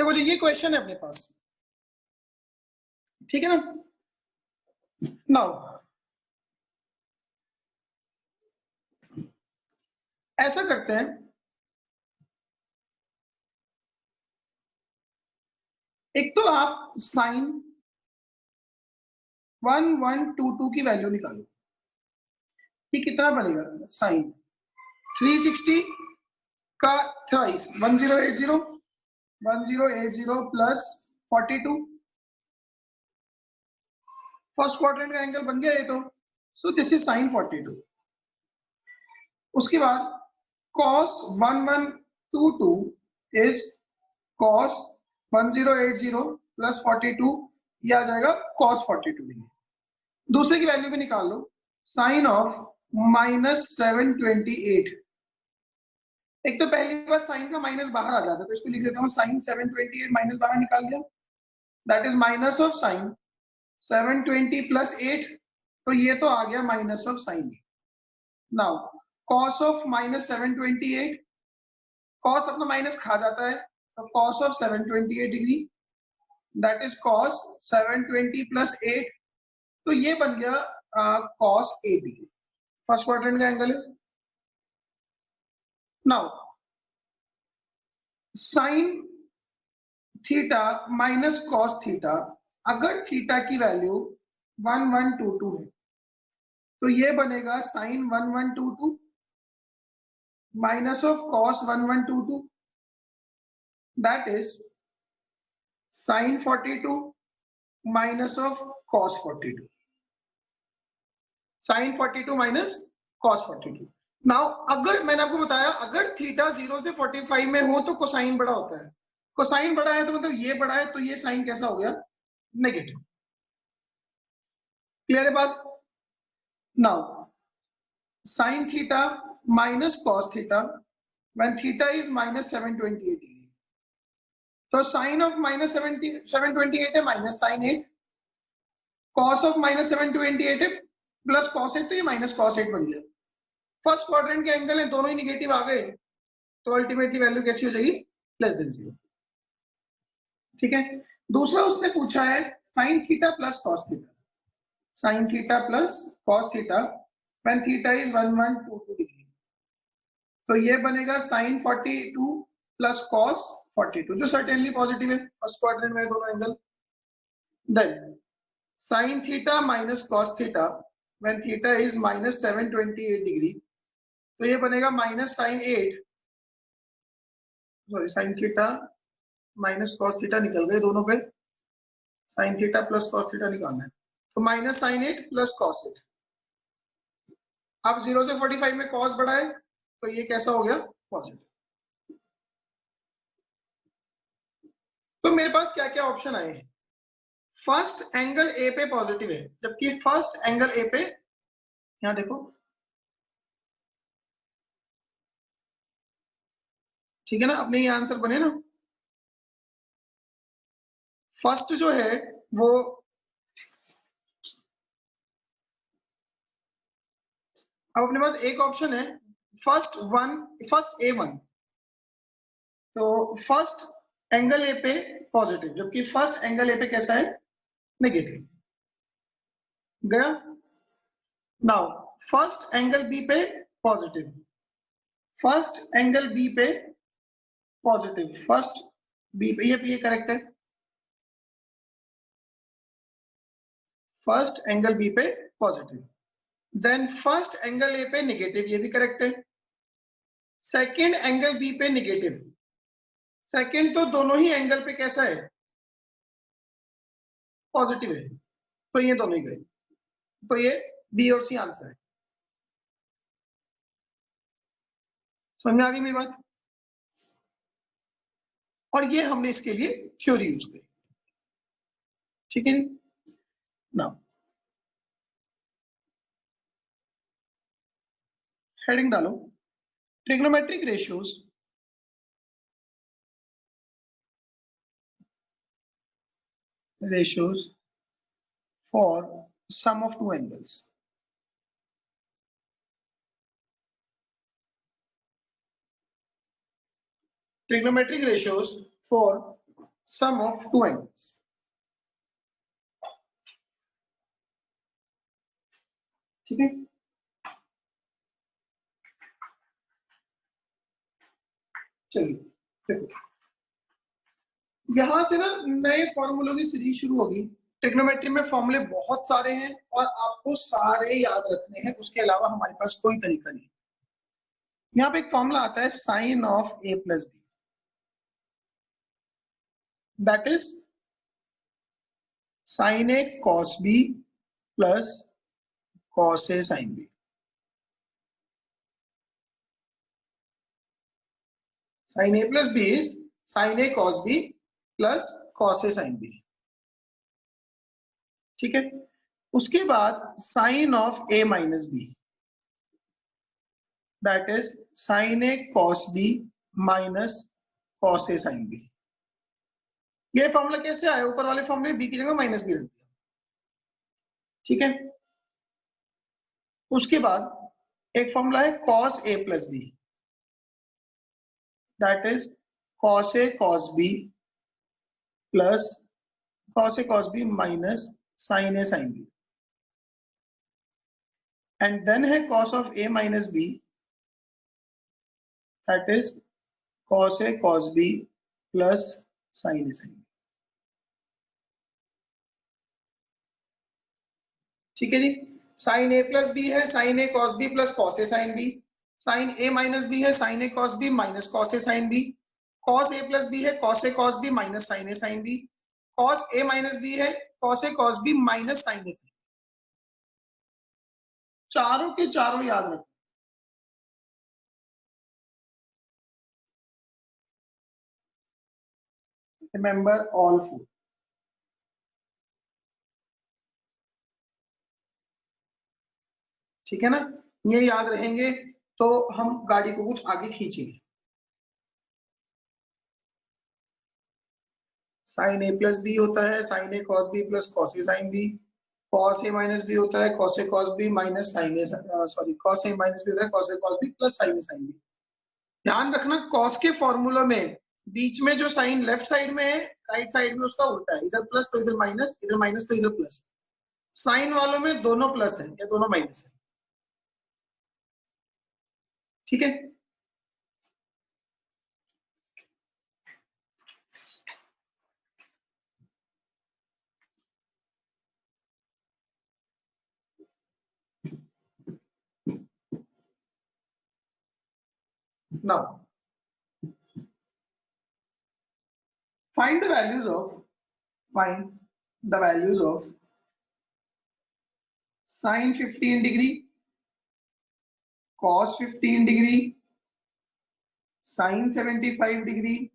देखो जी ये क्वेश्चन है अपने पास, ठीक है ना। नाउ ऐसा करते हैं, एक तो आप साइन 1122 की वैल्यू निकालो, ये कितना बनेगा, साइन 360 का थ्राइस 1080 प्लस 42, फर्स्ट क्वाड्रेंट का एंगल बन गया ये तो, सो दिस इज साइन 42। उसके बाद cos 1122 इज cos 1080 प्लस 42, ये आ जाएगा cos 42 डिग्री। दूसरे की वैल्यू भी निकाल लो, साइन ऑफ -728। एक तो पहली बात साइन का माइनस बाहर आ जाता है, तो इसको लिख देता हूँ साइन 728 माइनस बाहर निकाल दिया, that is minus of sine 720 plus 8, तो ये तो आ गया minus of sine. Now cos of -728, cos अपना माइनस खा जाता है, तो cos of 728 degree that is cos 720 plus 8, तो ये बन गया cos 8 डिग्री, फर्स्ट क्वाड्रेंट का एंगल है। Now sine theta minus cos theta, अगर थीटा की वैल्यू 1122 है तो ये बनेगा sign 1122 minus of cos 1122, that is sine 42 minus of cos 42, sine 42 minus cos 42। Now अगर मैंने आपको बताया अगर थीटा 0 से 45 में हो तो कोसाइन बड़ा होता है, कोसाइन बड़ा है तो मतलब ये बड़ा है, तो ये साइन कैसा हो गया, नेगेटिव। क्लियर है बात। Now sin theta minus cos theta when theta is -728 degree, तो sin of -728 है माइनस sin 8, cos of -728 है प्लस cos 8, तो ये माइनस cos 8 बन गया। फर्स्ट क्वाड्रेंट के एंगल है, दोनों ही निगेटिव आ गए, तो अल्टीमेटली वैल्यू कैसी हो जाएगी, लेस देन 0। ठीक है, दूसरा उसने पूछा है sin theta plus cos theta, sin theta plus cos theta when theta is 1122 degree, तो ये बनेगा साइन 42 प्लस कॉस 42, जो सर्टेनली पॉजिटिव है, फर्स्ट क्वाड्रेंट में दोनों angle. Then sine theta minus cos theta when theta is -728 degree, तो ये बनेगा minus sine 8, sorry sine theta minus cos theta निकल गए दोनों पे, sine theta plus cos theta निकालना है, तो माइनस साइन 8 प्लस कॉस 8। अब 0 से 45 में कॉस बढ़ा है, तो ये कैसा हो गया, पॉजिटिव। तो मेरे पास क्या क्या ऑप्शन आए हैं, फर्स्ट एंगल ए पे पॉजिटिव है, जबकि फर्स्ट एंगल ए पे, यहां देखो, ठीक है ना, अपने ये आंसर बने ना। फर्स्ट जो है वो अब अपने पास एक ऑप्शन है फर्स्ट A1, तो फर्स्ट एंगल ए पे पॉजिटिव, जबकि फर्स्ट एंगल ए पे कैसा है, नेगेटिव। गया। नाउ फर्स्ट एंगल बी पे पॉजिटिव, फर्स्ट एंगल बी पे पॉजिटिव, फर्स्ट बी पे, ये करेक्ट है, फर्स्ट एंगल बी पे positive. Then first angle A पे नेगेटिव, ये भी करेक्ट है। सेकंड एंगल बी पे नेगेटिव, सेकंड तो दोनों ही एंगल पे कैसा है, पॉजिटिव है, तो ये दोनों ही गए, तो ये बी और सी आंसर है। समझ में आ गई मेरी बात, और ये हमने इसके लिए थ्योरी यूज की, ठीक है ना। हेडिंग डालो, trigonometric ratios for sum of two angles. Trigonometric ratios for sum of two angles. ठीक है, चलिए देखो यहां से ना नए फॉर्मूलों की सीरीज शुरू होगी। ट्रिग्नोमेट्री में फॉर्मूले बहुत सारे हैं और आपको सारे याद रखने हैं, उसके अलावा हमारे पास कोई तरीका नहीं। यहाँ पे एक फॉर्मूला आता है sine of A plus B, that is sine A cos B plus cos A sine B. Sine A plus B is sine A cos B plus cos A sine B. ठीक है, उसके बाद sine of A minus B, that is sine A cos B minus cos A sine B. ये formula कैसे आया? ऊपर वाले फॉर्मूले बी की जगह माइनस बी रख दिया। ठीक है, उसके बाद एक फॉर्मूला है cos A plus B, that is cos A cos B plus cos A cos B minus sine A sine B. And then है cos of A minus B, that is cos A cos B plus sine A sine B. ठीक है जी, sine A plus B है sine A cos B plus cos A sine B, sine A minus B है sine A cos B minus cos A sine B, cos A plus B है cos A cos B minus sine A sine B, cos A minus B है cos A cos B minus sine A sign. चारों के चारों याद रखो। Remember all four. ठीक है ना, ये याद रहेंगे तो हम गाड़ी को कुछ आगे खींचेंगे। साइन ए प्लस बी होता है sine A cos B plus cos A sine B, cos A minus B होता है cos A cos B minus sine A, sorry cos A minus B होता है cos A cos B plus sine A sine B. ध्यान रखना cos के formula में बीच में जो साइन लेफ्ट साइड में है राइट साइड में उसका उल्टा है, इधर प्लस तो इधर माइनस तो इधर प्लस। साइन वालों में दोनों प्लस है या दोनों माइनस है। ठीक है, now find the values of sin 15 degree, cos 15 degree, sin 75 degree,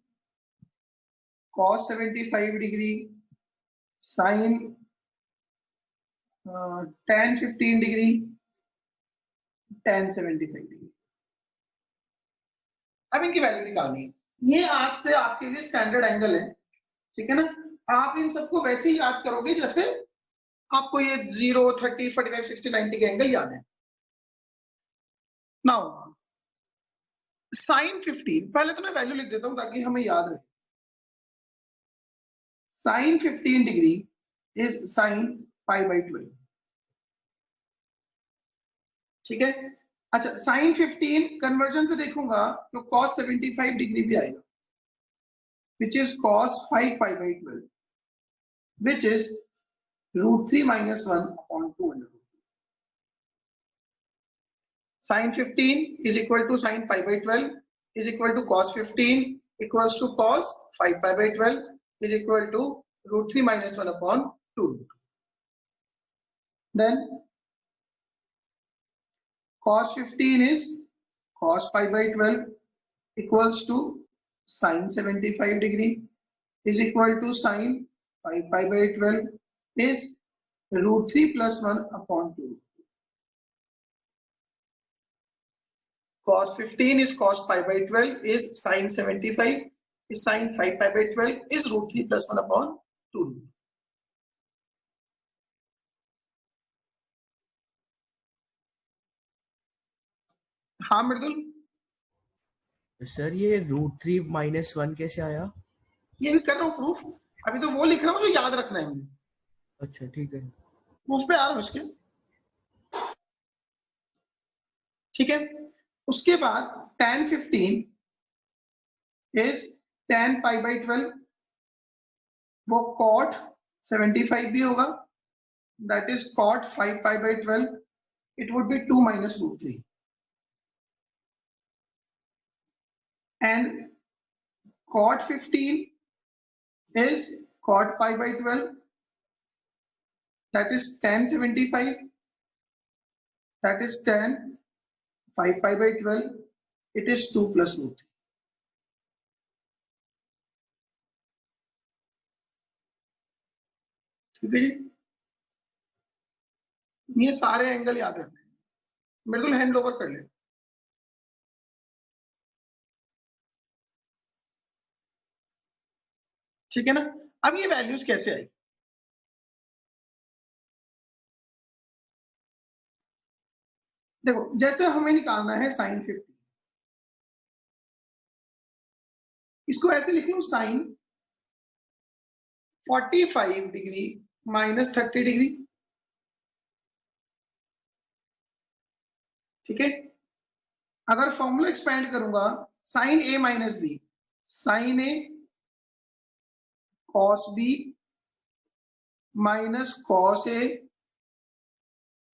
cos 75 degree, sin tan 15 degree, tan 75 degree। अब इनकी वैल्यू निकालनी है। ये आज से आपके लिए स्टैंडर्ड एंगल है। ठीक है ना, आप इन सबको वैसे ही याद करोगे जैसे आपको ये 0, 30, 45, 60, 90 के एंगल याद है। नाउ साइन 15, पहले तो मैं वैल्यू लिख देता हूं ताकि हमें याद रहे। Sine 15 degree is sine π/12। ठीक है, अच्छा साइन 15 कन्वर्जन से देखूंगा तो cos 75 डिग्री भी आएगा, which is cos 5π/12, which is √3 - 1/2. Sin 15 is equal to sin π/12 is equal to cos 15 equals to cos 5π/12 is equal to √3 - 1/2. Then cos 15 is cos π/12 equals to sin 75 degree is equal to sin 5π/12 is √3 + 1/2. Cos 15 is cos π/12 is sin 75 is sin 5π/12 is √3 + 1/2. हाँ मृदुल, sir ये √3 - 1 कैसे आया? ये भी कर रहा हूँ proof, अभी तो वो लिख रहा हूँ जो याद रखना है मुझे। अच्छा ठीक है। प्रूफ पे आ रहा हूँ इसके, ठीक है। उसके बाद tan 15 is tan pi by 12, वो cot 75 भी होगा, that is cot 5 pi by 12, it would be 2 minus root 3, and cot 15 is cot pi by 12, that is tan 75, that is tan 5 pi by 12, it is 2 plus root 3. ठीक है जी, ये सारे angle याद रखने हैं, बिल्कुल हैंड ओवर कर ले। ठीक है ना। अब ये वैल्यूज कैसे आई, देखो जैसे हमें निकालना है साइन 50, इसको ऐसे लिख लो, साइन 45 डिग्री माइनस 30 डिग्री, ठीक है। अगर फॉर्मूला एक्सपेंड करूंगा, sine A minus B, sine A cos B minus cos A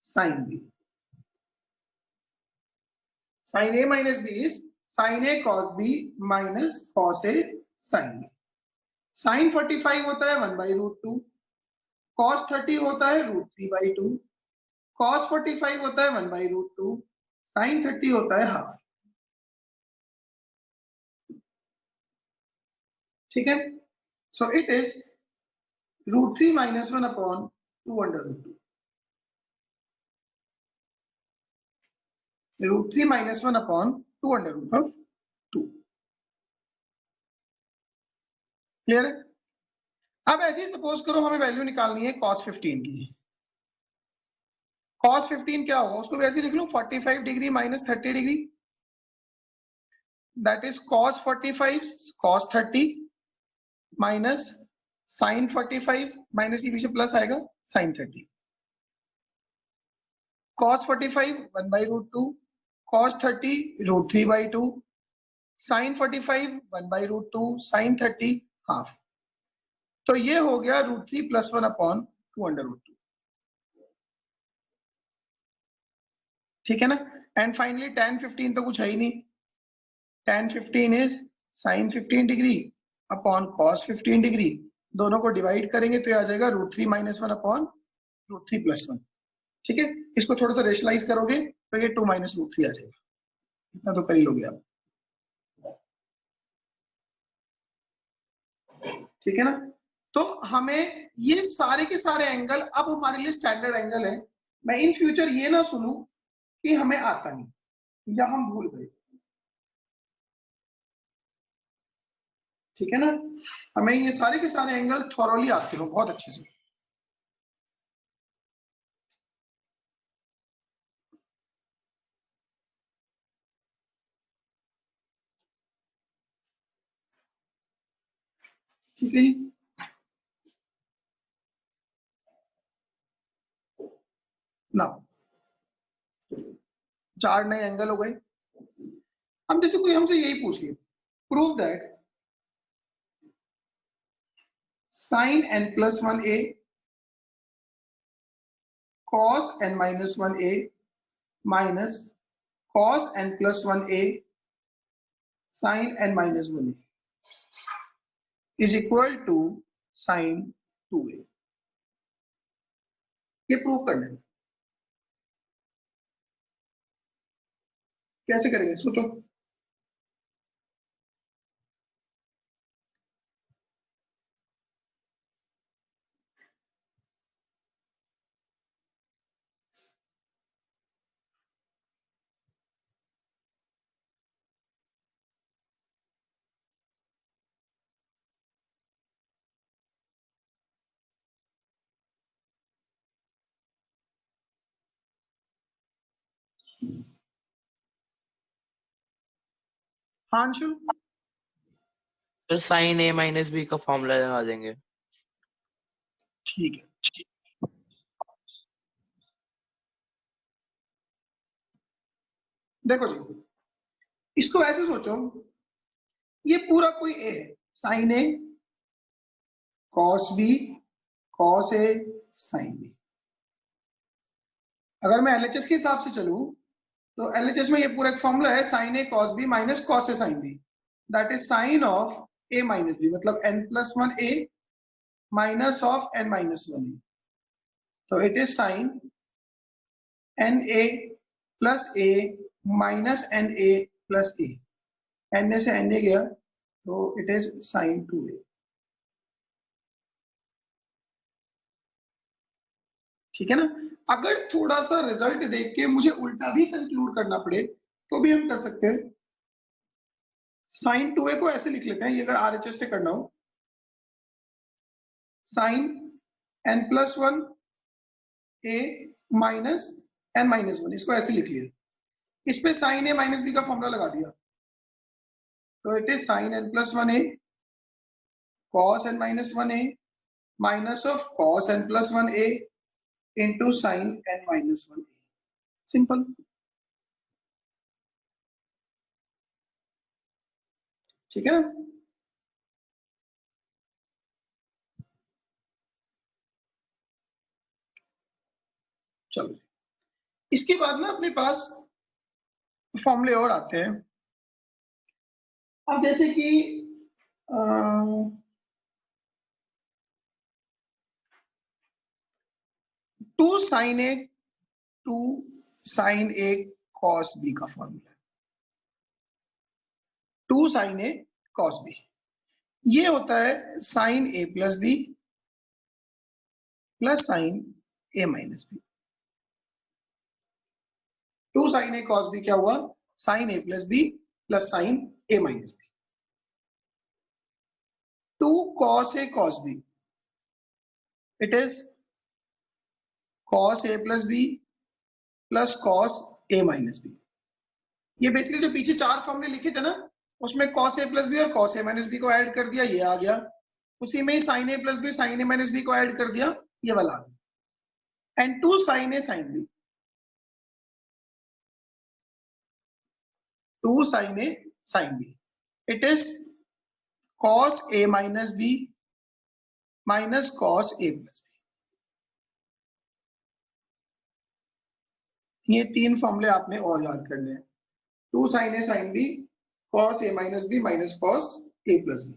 sine B, sine A minus B is sine A cos B minus cos A sine B. Sine 45 होता है 1/√2, cos 30 होता है √3/2, cos 45 होता है 1/√2, sign 30 होता है half, ठीक है। So it is √3 minus 1 upon 2/√2, √3 minus 1 upon 2/√2, clear है। अब ऐसे ही सपोज करो हमें वैल्यू निकालनी है cos 15 की, cos 15 क्या होगा, उसको वैसे लिख लो 45 degree minus 30 degree, that is cos 45 cos 30 minus sin 45 minus के पीछे प्लस आएगा sin 30, cos 45 1/√2, cos 30 √3/2, sin 45 1/√2, sin 30 half, तो ये हो गया √3 + 1 अपॉन 2/√2, ठीक है ना। एंड फाइनली tan 15 तो कुछ है ही नहीं, tan 15 is sin 15 degree upon cos 15 degree, दोनों को डिवाइड करेंगे तो ये आ जाएगा √3 - 1 अपॉन √3 + 1, ठीक है। इसको थोड़ा सा रेशनलाइज करोगे तो ये 2 - √3 आ जाएगा, इतना तो कर ही लोगे आप, ठीक है ना। तो हमें ये सारे के सारे एंगल अब हमारे लिए स्टैंडर्ड एंगल है, मैं इन फ्यूचर ये ना सुनूं कि हमें आता नहीं या हम भूल गए, ठीक है ना। हमें ये सारे के सारे एंगल थॉरोली आते हो बहुत अच्छे से, ठीक है जी। ना 4 नए एंगल हो गए। हम जैसे कोई हमसे यही पूछ ले, prove that sin n+1a cos n-1a minus cos n+1a sin n-1a is equal to sin 2a, ये प्रूव करना है, कैसे करेंगे सोचो। हाँ अंशु, फिर साइन ए माइनस बी का फॉर्मूला लगा देंगे। ठीक है, देखो जी, इसको ऐसे सोचो, ये पूरा कोई ए है, sine A cos B cos A sine B. अगर मैं एलएचएस के हिसाब से चलूं तो एलएचएस में ये पूरा एक फॉर्मूला है, sine A cos B minus cos A sine B, that is sine of A minus B, मतलब n+1 A minus of n-1 A. तो it is sine N A plus A minus N A plus A, N से N A गया तो it is sign 2a। ठीक है ना। अगर थोड़ा सा रिजल्ट देख के मुझे उल्टा भी कंक्लूड करना पड़े तो भी हम कर सकते हैं। साइन 2a को ऐसे लिख लेते हैं, ये अगर आरएचएस से करना हो, sign n+1 A minus n-1, इसको ऐसे लिख लिया। इस पे साइन ए माइनस बी का फॉर्मूला लगा दिया, तो it is sign n+1 A cos n-1 A minus of cos n+1 A into sine n-1 A. Simple. ठीक है ना। चलो, इसके बाद ना अपने पास फॉर्मूले और आते हैं। अब जैसे कि 2 sine A 2 sine A cos B का फॉर्मूला, 2 साइन ए कॉस बी, ये होता है sine A plus B plus sine A minus B. 2 sine A cos B क्या हुआ, sine A plus B plus sine A minus B. 2 cos a cos b, it is cos a plus b plus cos a minus b। ये basically जो पीछे 4 फॉर्मूले लिखे थे ना, उसमें cos a प्लस बी और cos a माइनस बी को ऐड कर दिया, ये आ गया। उसी में ही sin a plus B sin a minus B को ऐड कर दिया, ये वाला आ गया। And 2 sin a sin b, 2 sin a sin b, it is cos a minus b minus cos a plus b। ये 3 फॉर्मूले आपने और याद करने हैं, 2 sin a sin b cos a minus b minus cos a plus b।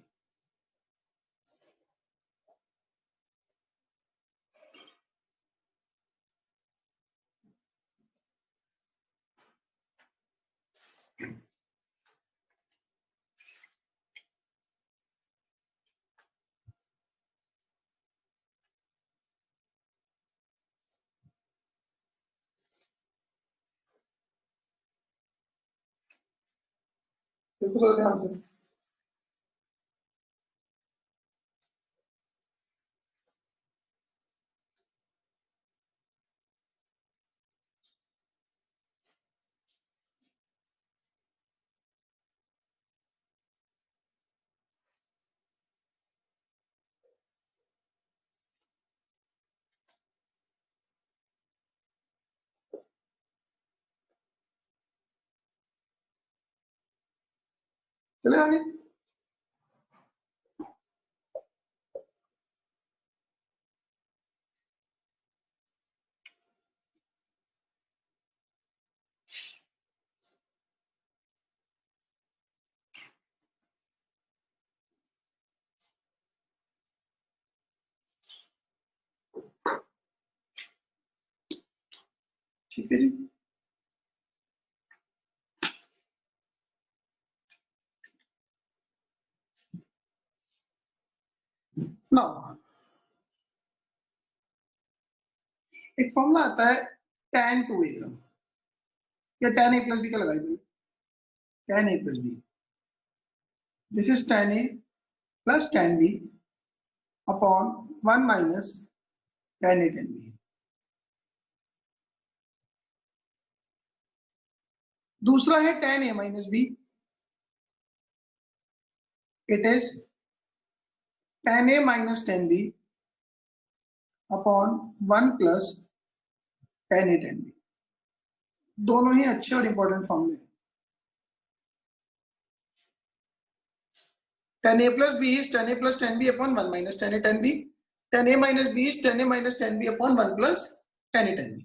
देखो थोड़ा ध्यान से, चले आगे। ठीक है जी। ना एक फॉर्मूला आता है tan 2a का, या tan a प्लस b का लगाइए, tan a plus b, this is tan a plus tan b upon 1 minus tan a tan b। दूसरा है tan a minus b, it is tan A minus tan B upon 1 plus tan A tan B। दोनों ही अच्छे और important फॉर्मूले हैं। tan A plus B is tan A plus tan B upon 1 minus tan A tan B. Tan A minus B is tan A minus tan B upon 1 plus tan A tan B.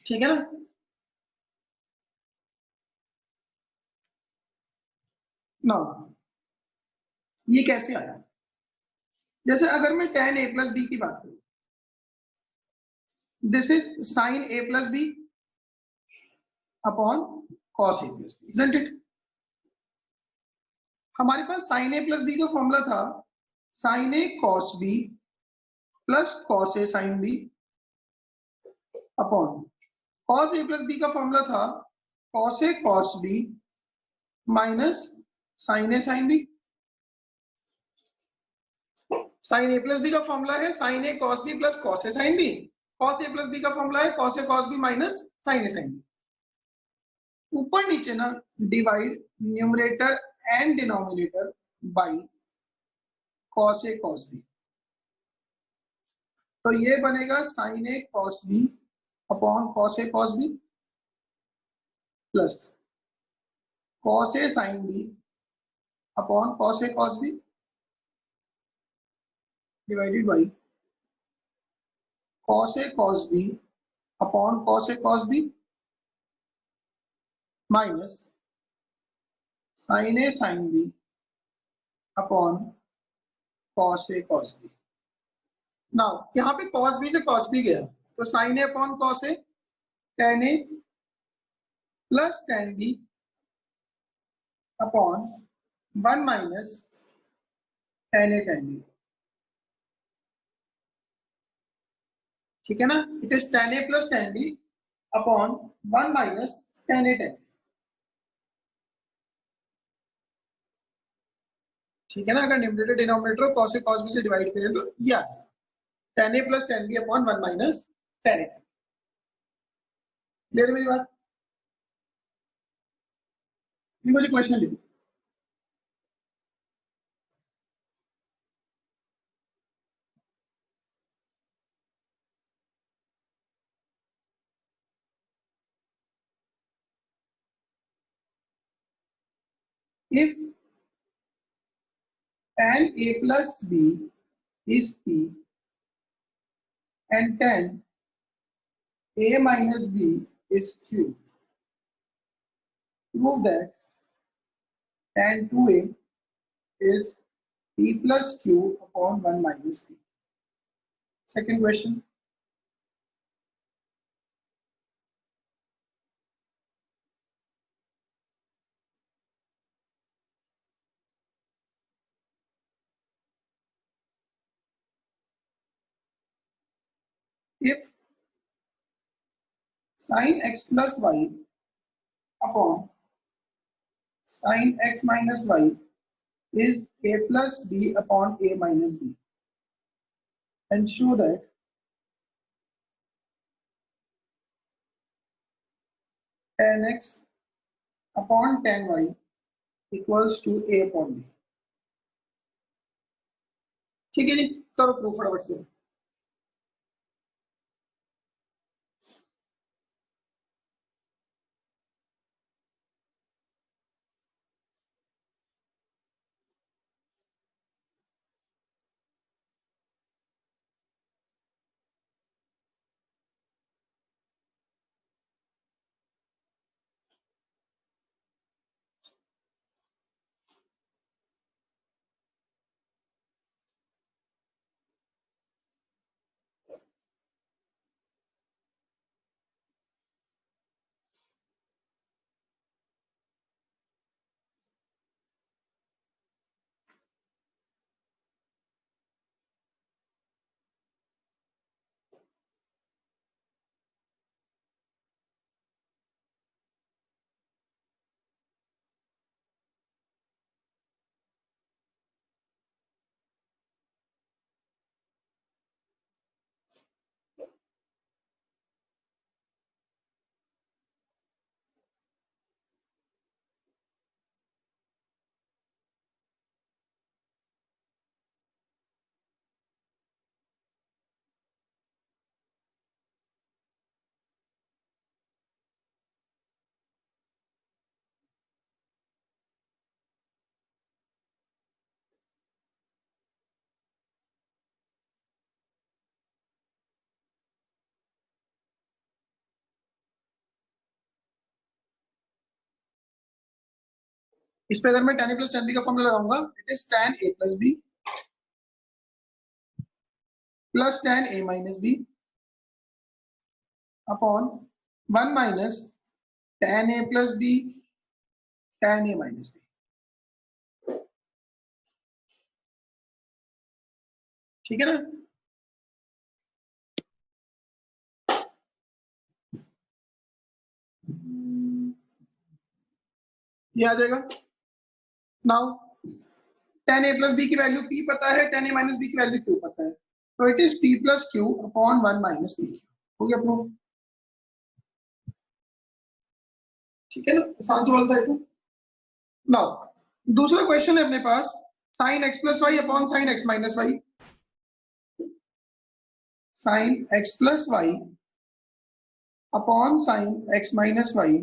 ठीक है ना? ना ये कैसे आया? जैसे अगर मैं tan A plus B की बात करूं, this is sin A plus B upon cos A plus B, isn't it? हमारे पास sin A plus B का फॉर्मूला था sin A cos B plus cos A sin B upon cos A plus B का formula था cos A cos B minus sin A sin B। sin A plus B का formula है sin A cos B plus cos A sin B। cos A plus B का formula है cos A cos B minus sin A sin B। ऊपर नीचे ना divide numerator and denominator by cos A cos B, तो ये बनेगा sin A cos B upon cos A cos B plus cos A sin B upon cos A cos B divided by cos A cos B upon cos A cos B minus sin A sin B upon cos A cos B। Now यहाँ पे cos B से cos B गया तो sin A upon cos A tan A plus tan B upon 1 minus tan A tan B। ठीक है ना? It is tan A plus tan B upon 1 minus tan A tan B। ठीक है ना? अगर numerator denominator cos A cos B से divide करें तो ये आ जाएगा tan A plus tan B upon 1 minus tan A tan B। Clear है मेरी बात? मुझे क्वेश्चन लिखो। If tan A plus B is P and tan A minus B is Q, prove that tan 2A is P plus Q upon 1 minus P। Second question, if sin x plus y upon sin x minus y is A plus B upon A minus B, and show that tan x upon tan y equals to A upon B। ठीक है जी, करो proof फटाफट से। इस पे अगर मैं tan a plus tan b का फॉर्मूला लगाऊंगा, it is tan a plus b plus tan a minus b upon 1 minus tan a plus b tan a minus b। ठीक है ना? ये आ जाएगा। Now tan a plus b की value p पता है, tan a माइनस b की value q पता है, तो it is p plus q upon 1 minus p। हो गया प्रूफ। ठीक है ना? आसान सवाल था ये। नाउ दूसरा क्वेश्चन है अपने पास, sine x plus Y upon sine x minus Y. Sine x plus Y upon sine x minus Y,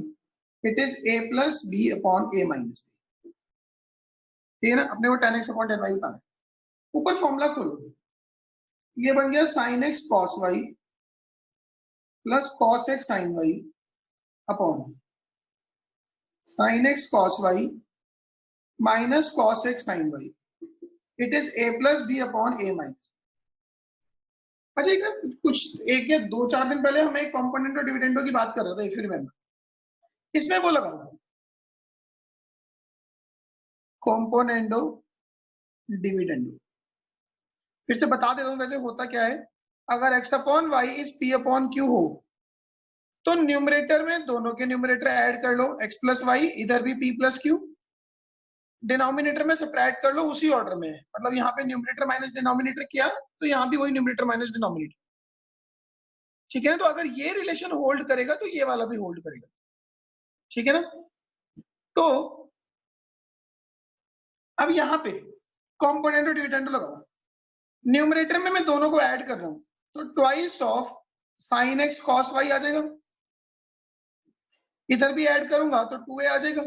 it is a plus b upon a minus b। ठीक है ना? अपने को tan x upon tan y बताना है। ऊपर formula खोलो, ये बन गया sine x cos y plus cos x sine y upon sine x cos y minus cos x sine y, it is a plus b upon a minus. अच्छा, एक कुछ एक या 2-4 दिन पहले हम एक कॉम्पोनेंट और डिविडेंडो की बात कर रहे थे, इफ यू रिमेंबर। इसमें वो लगाओ कॉम्पोनेंडो डिविडेंडो। फिर से बता देता हूं वैसे होता क्या है। अगर x upon Y is p upon Q हो, तो न्यूमरेटर में दोनों के न्यूमरेटर ऐड कर लो, x प्लस वाई, इधर भी p प्लस क्यू। डिनोमिनेटर में सब्ट्रैक्ट कर लो उसी ऑर्डर में, मतलब यहाँ पे न्यूमरेटर माइनस डिनोमिनेटर किया तो यहाँ भी वही न्यूमरेटर माइनस डिनोमिनेटर। ठीक है ना? तो अगर ये रिलेशन होल्ड करेगा तो ये वाला भी होल्ड करेगा। ठीक है ना? तो अब यहाँ पे कॉम्पोनेंट और डिविडेंडो लगाओ। न्यूमरेटर में मैं दोनों को ऐड कर रहा हूं, तो twice of sine X cos Y आ जाएगा। इधर भी ऐड करूंगा तो 2a आ जाएगा।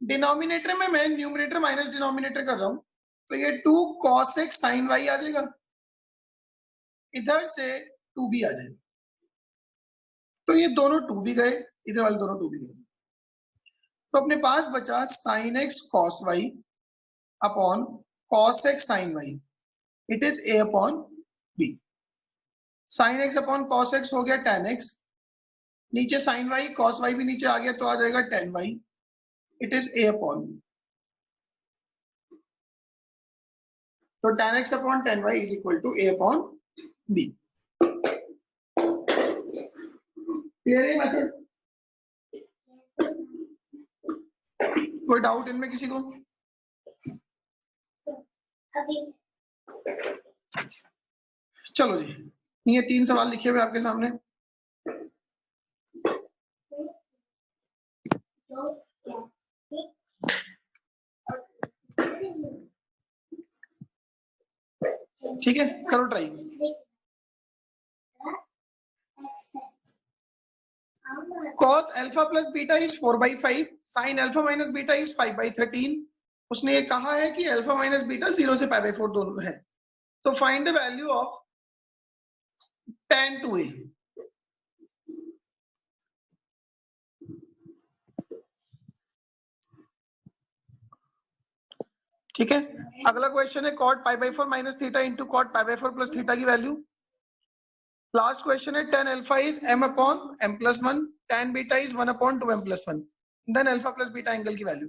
डिनोमिनेटर में मैं न्यूमरेटर माइनस डिनोमिनेटर कर रहा हूं, तो ये 2 cos x sin y आ जाएगा। इधर से 2b आ जाएगा, तो ये दोनों 2 भी गए, इधर वाले दोनों 2 भी गए। तो अपने पास बचा sin x cos y upon cos x sin y, it is a upon b। sin x upon cos x हो गया tan x, नीचे sin y cos y भी नीचे आ गया तो आ जाएगा tan y, it is a upon b। तो tan x upon tan y is equal to a upon b। Clear है मेथड? कोई डाउट इनमें किसी को? चलो जी, ये 3 सवाल लिखे हुए आपके सामने। ठीक है, करो try. cos alpha plus beta is 4/5, sin alpha minus beta is 5/13। उसने ये कहा है कि अल्फा माइनस बीटा 0 से π/4 दोनों है, तो find the value of tan 2a। ठीक है, अगला क्वेश्चन है cot π/4 minus theta into cot π/4 plus theta की वैल्यू। लास्ट क्वेश्चन है tan alpha is m upon m plus 1, tan beta is 1 upon 2m plus 1, then alpha plus beta angle की value.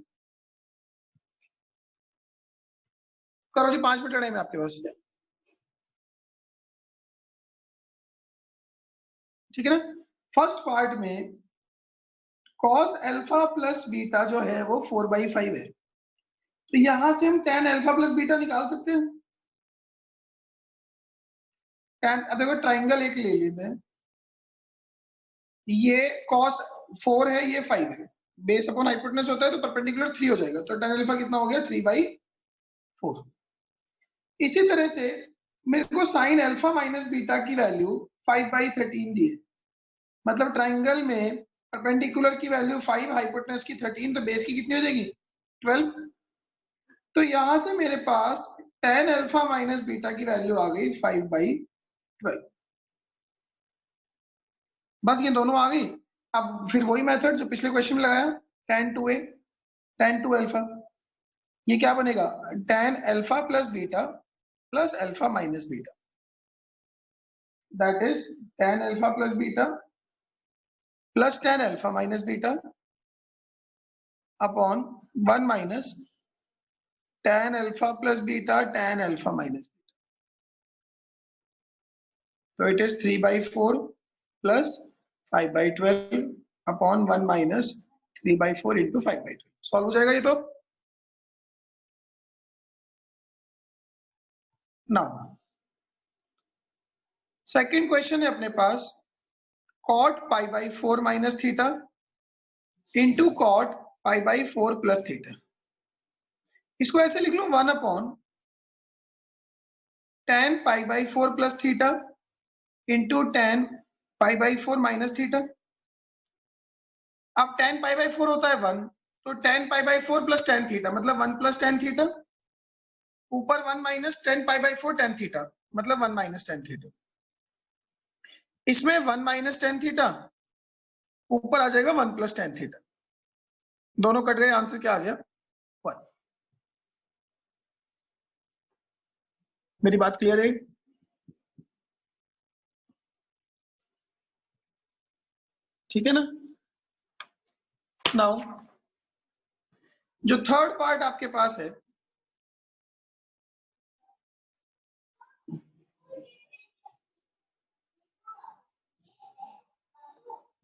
करो जी, 5 minute time है आपके पास। ठीक है ना? फर्स्ट पार्ट में cos अल्फा प्लस बीटा जो है वो 4/5 है, तो यहां से हम tan अल्फा प्लस बीटा निकाल सकते हैं। tan, अब देखो ट्राइंगल एक ले लेते हैं, ये cos 4 है, ये 5 है, बेस अपॉन हाइपोटेनस होता है तो परपेंडिकुलर 3 हो जाएगा, तो tan अल्फा कितना हो गया 3/4। इसी तरह से मेरे को sin अल्फा माइनस बीटा की वैल्यू 5/13 दी है, मतलब ट्राइंगल में परपेंडिकुलर की वैल्यू 5, हाइपोटेनस की 13, तो बेस की कितनी हो जाएगी 12। तो यहां से मेरे पास tan अल्फा माइनस बीटा की वैल्यू आ गई 5/12। बस ये दोनों आ गई। अब फिर वही मेथड जो पिछले क्वेश्चन में लगाया, tan 2a tan 2 अल्फा, ये क्या बनेगा tan alpha plus beta plus alpha minus beta, that is tan alpha plus beta plus tan alpha minus beta upon 1 minus tan alpha plus beta tan alpha minus beta. तो it is 3/4 plus 5/12 upon 1 minus 3/4 into 5/12. Solve हो जाएगा ये तो. Now second question है अपने पास cot π/4 minus theta into cot π/4 plus theta. इसको ऐसे लिख लो 1 upon tan π/4 plus theta into tan π/4 minus theta. अब tan π/4 होता है 1, तो tan π/4 प्लस tan थीटा मतलब 1 प्लस tan थीटा, ऊपर 1 माइनस tan π/4 tan थीटा मतलब 1 माइनस tan थीटा. इसमें 1 माइनस tan थीटा, ऊपर आ जाएगा 1 प्लस tan थीटा. दोनों कट गए, आंसर क्या आ गया 1. मेरी बात क्लियर है? ठीक है ना. नाउ जो थर्ड पार्ट आपके पास है,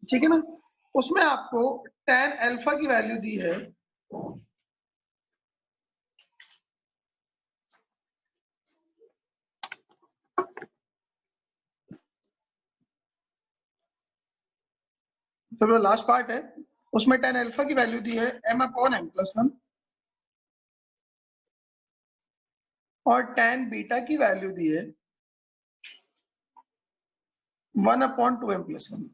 ठीक है ना, उसमें आपको tan अल्फा की वैल्यू दी है चलो लास्ट पार्ट है, उसमें tan अल्फा की वैल्यू दी है m/m+1 और tan बीटा की वैल्यू दी है 1/2m+1.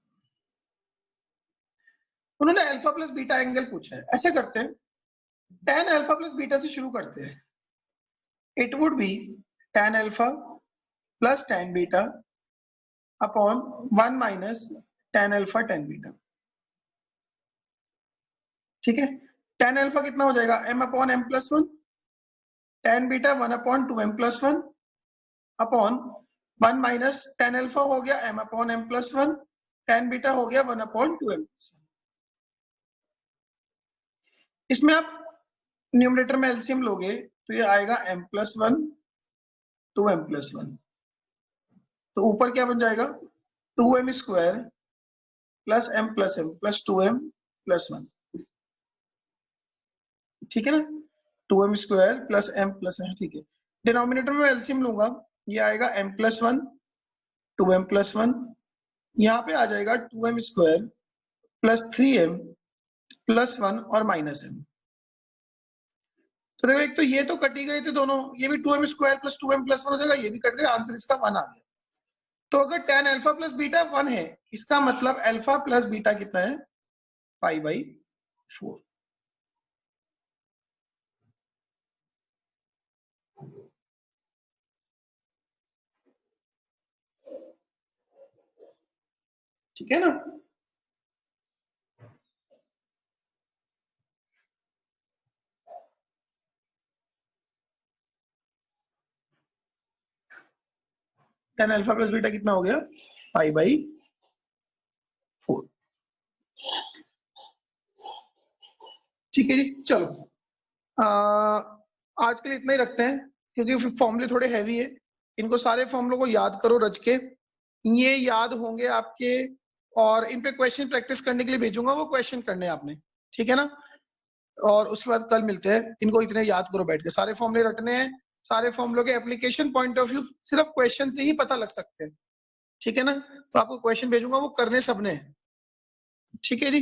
उन्होंने अल्फा प्लस बीटा एंगल पूछा है. ऐसे करते हैं, tan अल्फा प्लस बीटा से शुरू करते हैं. It would be tan alpha plus tan beta upon 1 minus tan alpha tan beta. ठीक है. tan अल्फा कितना हो जाएगा m/m+1, tan beta 1/2m+1 upon 1 minus tan alpha हो गया m/m+1, tan बीटा हो गया 1/2m+1. इसमें आप न्यूमरेटर में एलसीएम लोगे तो ये आएगा m+1 2m+1. तो ऊपर क्या बन जाएगा 2m square plus m plus m plus 2m+1. ठीक है ना, 2m square plus m plus m. ठीक है. डिनोमिनेटर में एलसीएम लूंगा, ये आएगा m+1 2m+1, यहाँ पे आ जाएगा 2m square plus 3m plus 1 और माइनस m. तो देखो एक तो ये तो कट ही गए थे दोनों, ये भी 2m स्क्वायर प्लस 2m+1 हो जाएगा, ये भी कट गया, आंसर इसका 1 आ गया. तो अगर tan अल्फा प्लस बीटा 1 है, इसका मतलब अल्फा प्लस बीटा कितना है π/4. ठीक है ना. tan अल्फा प्लस बीटा कितना हो गया π/4. ठीक है जी. चलो आज के लिए इतना ही रखते हैं, क्योंकि फॉर्मूले थोड़े हैवी है. इनको सारे फॉर्मूलों को याद करो रच के, ये याद होंगे आपके, और इन पे क्वेश्चन प्रैक्टिस करने के लिए भेजूंगा, वो क्वेश्चन करने आपने. ठीक है ना. और उसके बाद कल मिलते हैं. इनको इतने याद करो बैठ के, सारे फॉर्मूले रटने हैं. सारे फॉर्मूलों के एप्लीकेशन पॉइंट ऑफ व्यू सिर्फ क्वेश्चन से ही पता लग सकते हैं. ठीक है ना. तो आपको क्वेश्चन भेजूंगा, वो करने सबने हैं. ठीक है जी.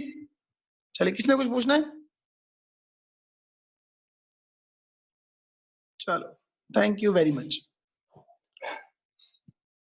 चलिए, किसने कुछ पूछना है? चलो, थैंक यू वेरी मच.